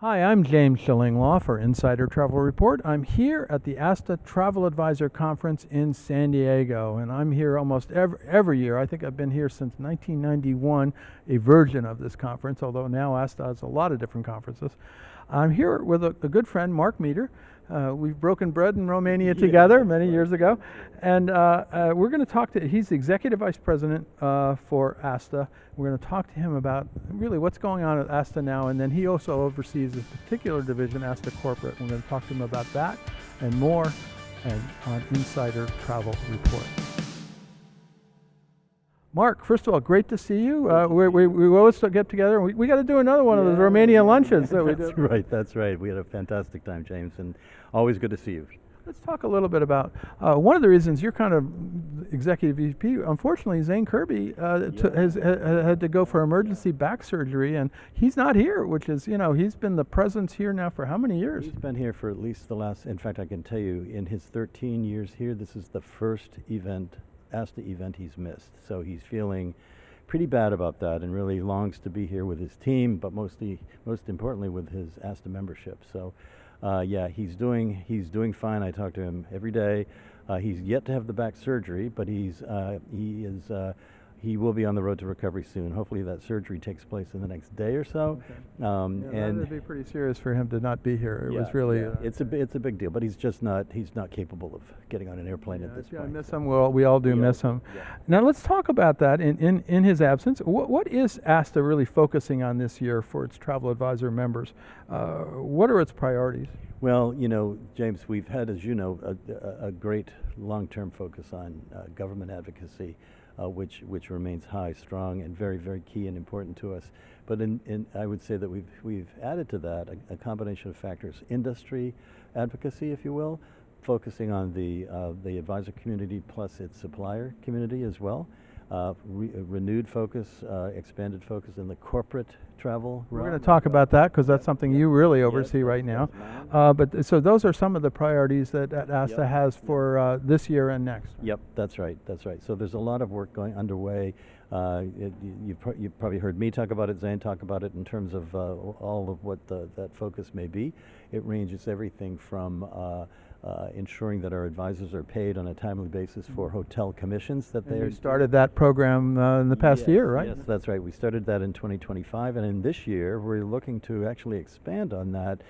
Hi, I'm James Shillinglaw for Insider Travel Report. I'm here at the ASTA Travel Advisor Conference in San Diego, and I'm here almost every year. I think I've been here since 1991, a version of this conference, although now ASTA has a lot of different conferences. I'm here with a good friend, Mark Meader. We've broken bread in Romania together many years ago, and we're going to talk to. He's the executive vice president for ASTA. We're going to talk to him about really what's going on at ASTA now, and then he also oversees this particular division, ASTA Corporate. We're going to talk to him about that and more, and on Insider Travel Report. Mark, first of all, great to see you. We always get together. We got to do another one of those Romanian lunches that we did. That's right, that's right. We had a fantastic time, James, and always good to see you. Let's talk a little bit about one of the reasons you're kind of executive VP. Unfortunately, Zane Kirby has had to go for emergency back surgery, and he's not here, which is, he's been the presence here now for how many years? He's been here for at least the last, in fact, I can tell you, in his 13 years here, this is the first ASTA event he's missed. So he's feeling pretty bad about that and really longs to be here with his team, but most importantly with his ASTA membership. So yeah, he's doing fine. I talk to him every day. He's yet to have the back surgery, but he will be on the road to recovery soon. Hopefully that surgery takes place in the next day or so. Okay. And that would be pretty serious for him to not be here. It was really it's a big deal, but he's not capable of getting on an airplane at this point. I miss him. Well, we all do miss him. Yeah. Now let's talk about that in his absence. What is ASTA really focusing on this year for its travel advisor members? What are its priorities? Well, James, we've had, as you know, a great long-term focus on government advocacy, which remains high, strong, and very, very key and important to us. But I would say that we've added to that a combination of factors: industry advocacy, if you will, focusing on the advisor community plus its supplier community as well. Renewed focus, expanded focus in the corporate travel. We're going to talk about that because that's something you really oversee right now. But so those are some of the priorities that ASTA has for this year and next. Yep, that's right. That's right. So there's a lot of work underway. You've probably heard me talk about it, Zane talk about it in terms of all of what that focus may be. It ranges everything from ensuring that our advisors are paid on a timely basis for hotel commissions that they started that program in the past year, right? Yes, that's right. We started that in 2025, and in this year we're looking to actually expand on that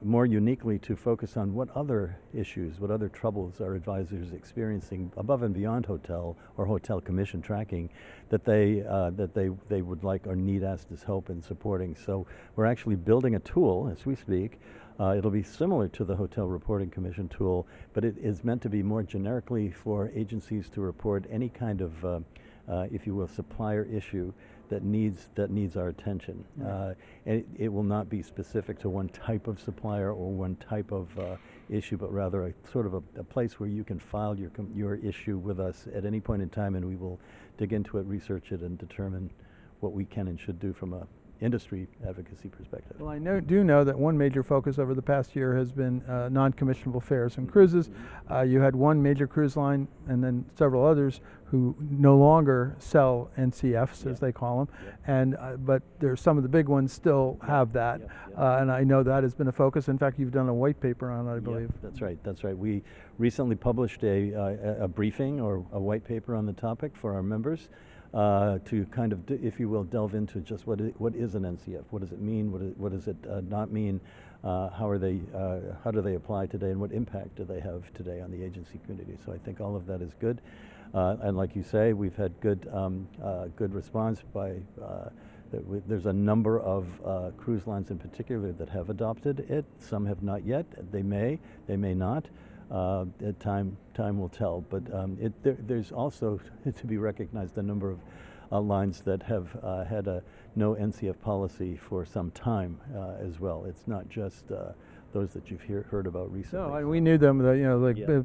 more uniquely to focus on what other issues, what other troubles are advisors experiencing above and beyond hotel or hotel commission tracking that they would like or need ASTA's help in supporting. So we're actually building a tool as we speak. It'll be similar to the Hotel Reporting Commission tool, but it is meant to be more generically for agencies to report any kind of, if you will, supplier issue that needs our attention. And it will not be specific to one type of supplier or one type of issue, but rather a sort of a place where you can file your issue with us at any point in time, and we will dig into it, research it, and determine what we can and should do from a industry advocacy perspective. Well, I do know that one major focus over the past year has been non-commissionable fares and cruises. You had one major cruise line and then several others who no longer sell NCFs, as they call them, and but there's some of the big ones still have that, and I know that has been a focus. In fact, you've done a white paper on it, I believe. That's right. That's right. We recently published a briefing or a white paper on the topic for our members. To kind of, if you will, delve into just what is an NCF, what does it mean, what does it not mean, how do they apply today, and what impact do they have today on the agency community. So I think all of that is good, and like you say, we've had good response by. There's a number of cruise lines in particular that have adopted it. Some have not yet. They may not. Time will tell, but there's also to be recognized a number of lines that have had a no NCF policy for some time as well. It's not just those that you've heard about recently. No, and we knew them.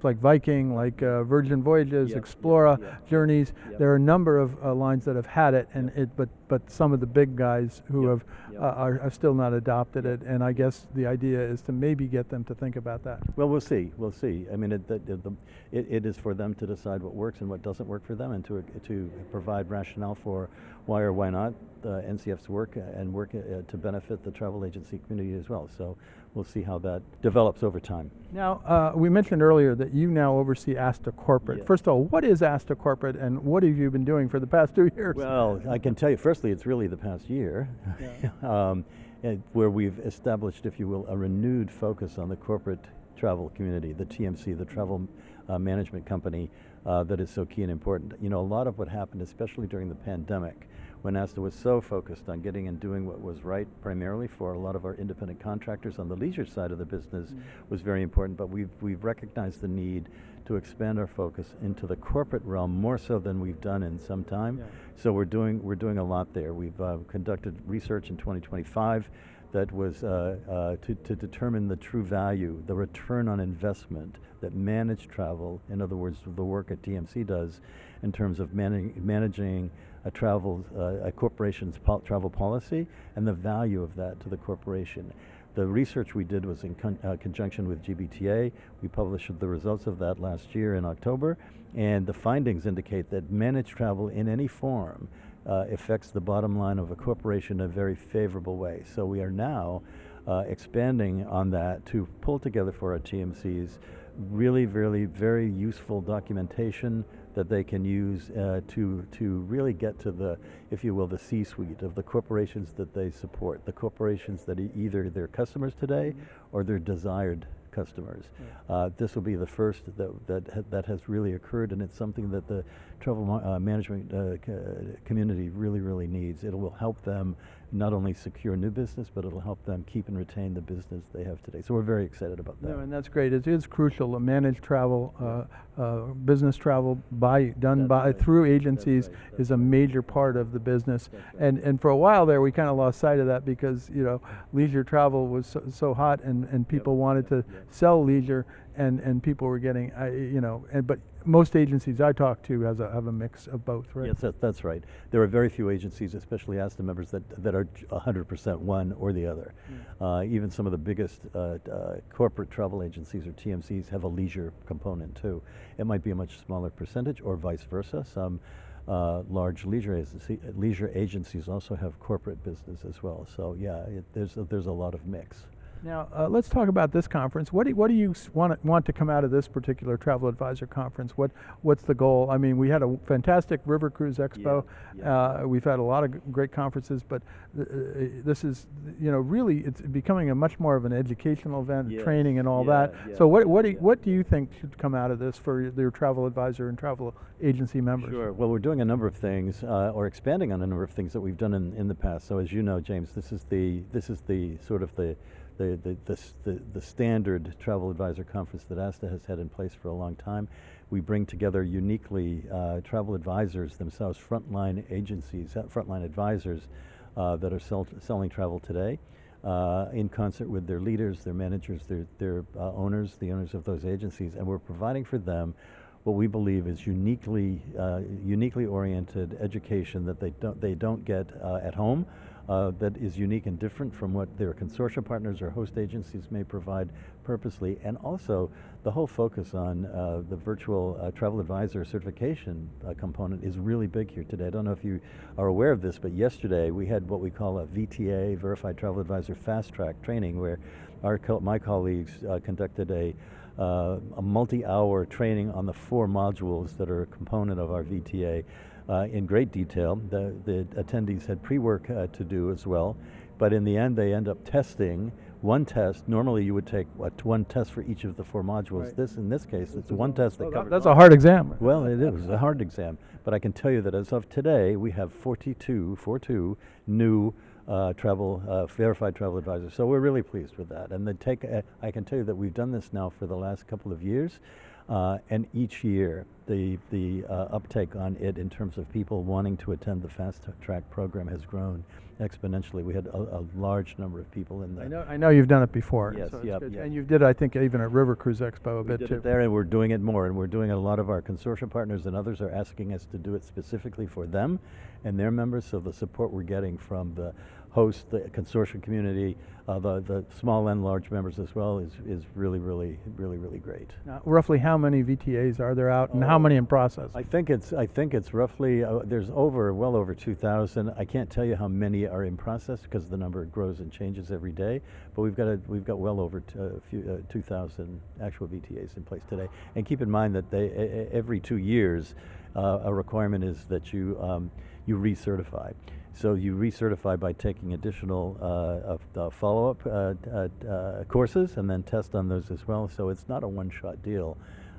Like Viking, like Virgin Voyages, Yeah, Explora, yeah, Journeys. yeah. There are a number of lines that have had it, and but some of the big guys who Yep, have yep. are still not adopted Yep. it. And I guess the idea is to maybe get them to think about that. Well, we'll see. We'll see. I mean, it is for them to decide what works and what doesn't work for them, and to provide rationale for why or why not NCF's work and work to benefit the travel agency community as well. So we'll see how that develops over time. Now, we mentioned earlier that you now oversee ASTA Corporate. Yeah. First of all, what is ASTA Corporate, and what have you been doing for the past 2 years? Well, I can tell you, firstly, it's really the past year, where we've established, if you will, a renewed focus on the corporate travel community, the TMC, the travel management company that is so key and important. You know, a lot of what happened, especially during the pandemic, when ASTA was so focused on getting and doing what was right, primarily for a lot of our independent contractors on the leisure side of the business, was very important. But we've recognized the need to expand our focus into the corporate realm more so than we've done in some time. Yeah. So we're doing a lot there. We've conducted research in 2025 that was to determine the true value, the return on investment that managed travel, in other words, the work that TMC does in terms of managing a corporation's travel policy and the value of that to the corporation. The research we did was in conjunction with GBTA. We published the results of that last year in October, and the findings indicate that managed travel in any form affects the bottom line of a corporation in a very favorable way. So we are now expanding on that to pull together for our TMCs really, really very useful documentation that they can use to really get to the, if you will, the C-suite of the corporations that they support, the corporations that either they're customers today or they're desired customers. This will be the first that has really occurred, and it's something that the travel management community really, really needs. It will help them not only secure new business, but it'll help them keep and retain the business they have today. So we're very excited about that. No, and that's great. It is crucial. Managed travel, business travel through agencies is a major part of the business. And for a while there, we kind of lost sight of that because leisure travel was so hot, and people wanted to sell leisure, and people were getting but most agencies I talk to have a mix of both, right? Yes, that's right. There are very few agencies, especially ASTA members, that are 100% one or the other. Even some of the biggest corporate travel agencies or TMCs have a leisure component too. It might be a much smaller percentage, or vice versa. Some large leisure agencies also have corporate business as well. So yeah, there's a lot of mix. Now, let's talk about this conference. What do you want to come out of this particular Travel Advisor Conference? What's the goal? I mean, we had a fantastic River Cruise Expo. We've had a lot of great conferences, but this is, really it's becoming a much more of an educational event, training and all that. So what do you think should come out of this for your Travel Advisor and travel agency members? Sure. Well, we're doing a number of things, or expanding on a number of things that we've done in the past. So as you know, James, this is the sort of the standard Travel Advisor Conference that ASTA has had in place for a long time. We bring together uniquely travel advisors themselves, frontline agencies, frontline advisors that are selling travel today, in concert with their leaders, their managers, their owners, the owners of those agencies, and we're providing for them what we believe is uniquely oriented education that they don't get at home. That is unique and different from what their consortium partners or host agencies may provide purposely. And also, the whole focus on the virtual travel advisor certification component is really big here today. I don't know if you are aware of this, but yesterday we had what we call a VTA, Verified Travel Advisor Fast Track training, where my colleagues conducted a multi-hour training on the 4 modules that are a component of our VTA. In great detail. The attendees had pre-work to do as well, but in the end they end up testing one test. Normally you would take one test for each of the 4 modules. Right. In this case, it's one test that covers. That's a hard exam. Well, it is a hard exam, but I can tell you that as of today, we have 42 new verified travel advisors. So we're really pleased with that. And I can tell you that we've done this now for the last couple of years. And each year, the uptake on it in terms of people wanting to attend the Fast Track program has grown exponentially. We had a large number of people in there. I know you've done it before. Yes, so it's yep, good. yep. And you did, I think, even at River Cruise Expo a We bit did too. it there, and we're doing it more, and we're doing it. A lot of our consortium partners and others are asking us to do it specifically for them and their members, so the support we're getting from the host, the consortium community, the small and large members as well is really great. Now, roughly how many VTAs are there out, and how many in process? I think it's roughly there's well over 2,000. I can't tell you how many are in process because the number grows and changes every day. But we've got well over 2,000 actual VTAs in place today. And keep in mind that every 2 years a requirement is that you recertify. So you recertify by taking additional follow-up courses and then test on those as well. So it's not a one-shot deal.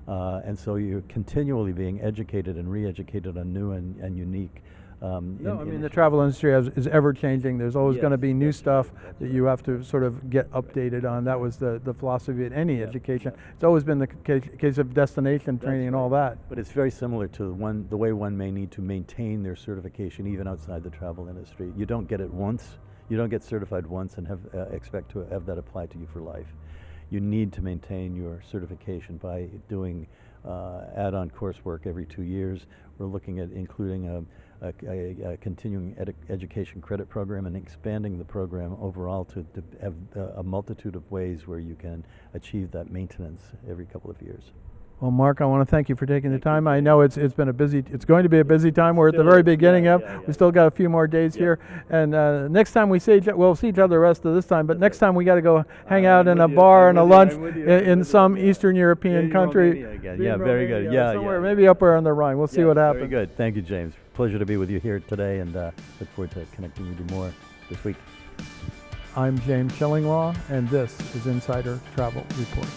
And so you're continually being educated and re-educated on new and unique. The travel industry is ever changing. There's always going to be new stuff that you have to sort of get updated on. That was the philosophy of any education. It's always been the case of destination training and all that. But it's very similar to the way one may need to maintain their certification even outside the travel industry. You don't get it once. You don't get certified once and expect to have that apply to you for life. You need to maintain your certification by doing add-on coursework every 2 years. We're looking at including a continuing education credit program and expanding the program overall to have a multitude of ways where you can achieve that maintenance every couple of years. Well, Mark, I want to thank you for taking the time. I know it's going to be a busy time. We're at the very beginning of. We still got a few more days here, and next time we'll see each other the rest of this time. But next time we got to go hang out in a bar and a lunch in some Eastern European country. Yeah, very good. Somewhere, maybe up there on the Rhine. We'll see what happens. Very good. Thank you, James. Pleasure to be with you here today, and look forward to connecting with you more this week. I'm James Schillinglaw, and this is Insider Travel Report.